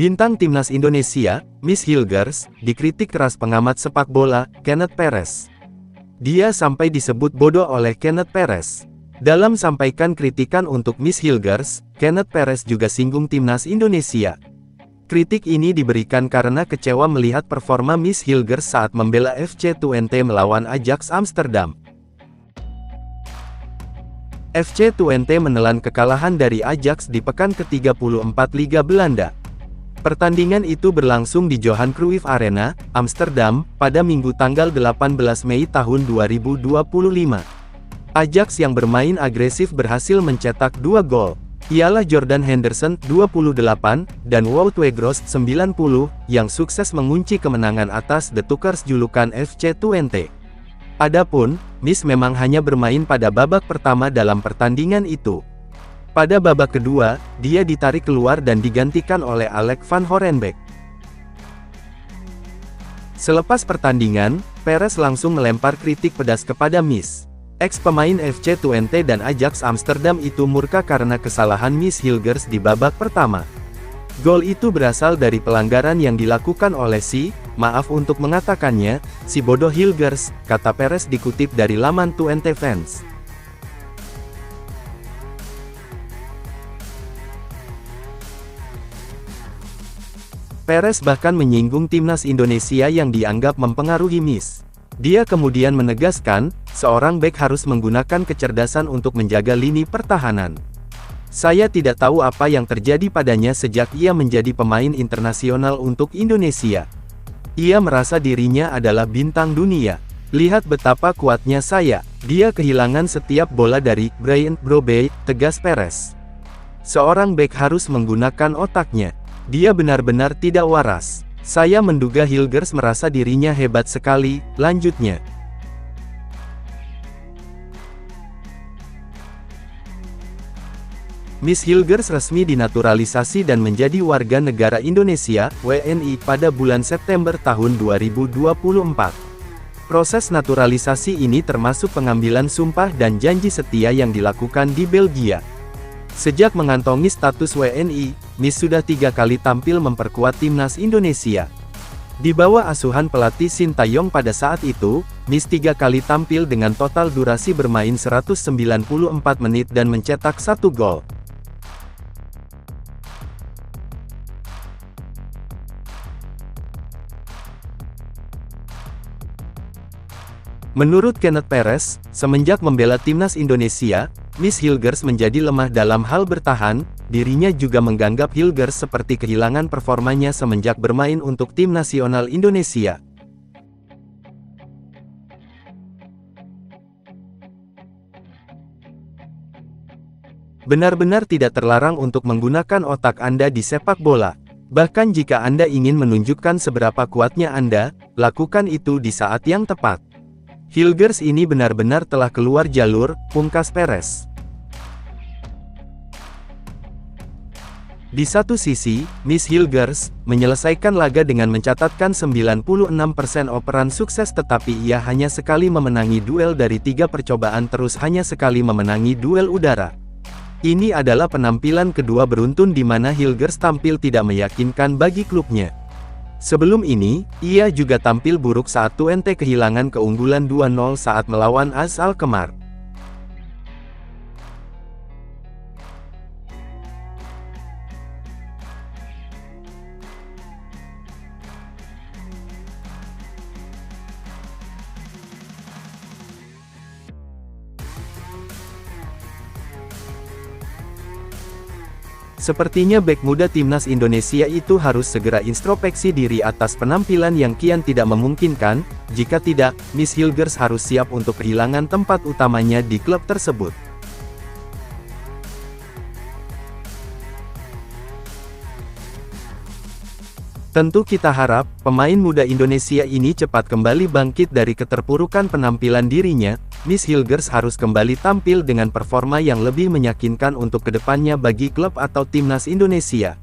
Bintang timnas Indonesia, Miss Hilgers, dikritik keras pengamat sepak bola, Kenneth Perez. Dia sampai disebut bodoh oleh Kenneth Perez. Dalam sampaikan kritikan untuk Miss Hilgers, Kenneth Perez juga singgung timnas Indonesia. Kritik ini diberikan karena kecewa melihat performa Miss Hilgers saat membela FC Twente melawan Ajax Amsterdam. FC Twente menelan kekalahan dari Ajax di pekan ke-34 Liga Belanda. Pertandingan itu berlangsung di Johan Cruyff Arena, Amsterdam, pada Minggu tanggal 18 Mei tahun 2025. Ajax yang bermain agresif berhasil mencetak 2 gol. Ialah Jordan Henderson, 28, dan Wout Weghorst, 90, yang sukses mengunci kemenangan atas The Tuckers julukan FC Twente. Adapun, Miss memang hanya bermain pada babak pertama dalam pertandingan itu. Pada babak kedua, dia ditarik keluar dan digantikan oleh Alex van Horenbeek. Selepas pertandingan, Perez langsung melempar kritik pedas kepada Miss. Ex-pemain FC Twente dan Ajax Amsterdam itu murka karena kesalahan Miss Hilgers di babak pertama. Gol itu berasal dari pelanggaran yang dilakukan oleh maaf untuk mengatakannya, si bodoh Hilgers, kata Perez dikutip dari laman Twente Fans. Perez bahkan menyinggung timnas Indonesia yang dianggap mempengaruhi Miss. Dia kemudian menegaskan, seorang bek harus menggunakan kecerdasan untuk menjaga lini pertahanan. Saya tidak tahu apa yang terjadi padanya sejak ia menjadi pemain internasional untuk Indonesia. Ia merasa dirinya adalah bintang dunia. Lihat betapa kuatnya saya. Dia kehilangan setiap bola dari Brian Brobey, tegas Perez. Seorang bek harus menggunakan otaknya. Dia benar-benar tidak waras. Saya menduga Hilgers merasa dirinya hebat sekali, lanjutnya. Miss Hilgers resmi dinaturalisasi dan menjadi warga negara Indonesia, WNI, pada bulan September tahun 2024. Proses naturalisasi ini termasuk pengambilan sumpah dan janji setia yang dilakukan di Belgia. Sejak mengantongi status WNI, Miss sudah 3 kali tampil memperkuat timnas Indonesia. Di bawah asuhan pelatih Sintayong pada saat itu, Miss 3 kali tampil dengan total durasi bermain 194 menit dan mencetak 1 gol. Menurut Kenneth Perez, semenjak membela timnas Indonesia, Miss Hilgers menjadi lemah dalam hal bertahan. Dirinya juga menganggap Hilgers seperti kehilangan performanya semenjak bermain untuk tim nasional Indonesia. Benar-benar tidak terlarang untuk menggunakan otak Anda di sepak bola. Bahkan jika Anda ingin menunjukkan seberapa kuatnya Anda, lakukan itu di saat yang tepat. Hilgers ini benar-benar telah keluar jalur, pungkas Perez. Di satu sisi, Miss Hilgers menyelesaikan laga dengan mencatatkan 96% operan sukses, tetapi ia hanya sekali memenangi duel dari 3 percobaan, terus hanya sekali memenangi duel udara. Ini adalah penampilan kedua beruntun di mana Hilgers tampil tidak meyakinkan bagi klubnya. Sebelum ini, ia juga tampil buruk saat Twente kehilangan keunggulan 2-0 saat melawan AS Alkmaar. Sepertinya bek muda timnas Indonesia itu harus segera introspeksi diri atas penampilan yang kian tidak memungkinkan. Jika tidak, Miss Hilgers harus siap untuk kehilangan tempat utamanya di klub tersebut. Tentu kita harap, pemain muda Indonesia ini cepat kembali bangkit dari keterpurukan penampilan dirinya. Miss Hilgers harus kembali tampil dengan performa yang lebih meyakinkan untuk kedepannya bagi klub atau timnas Indonesia.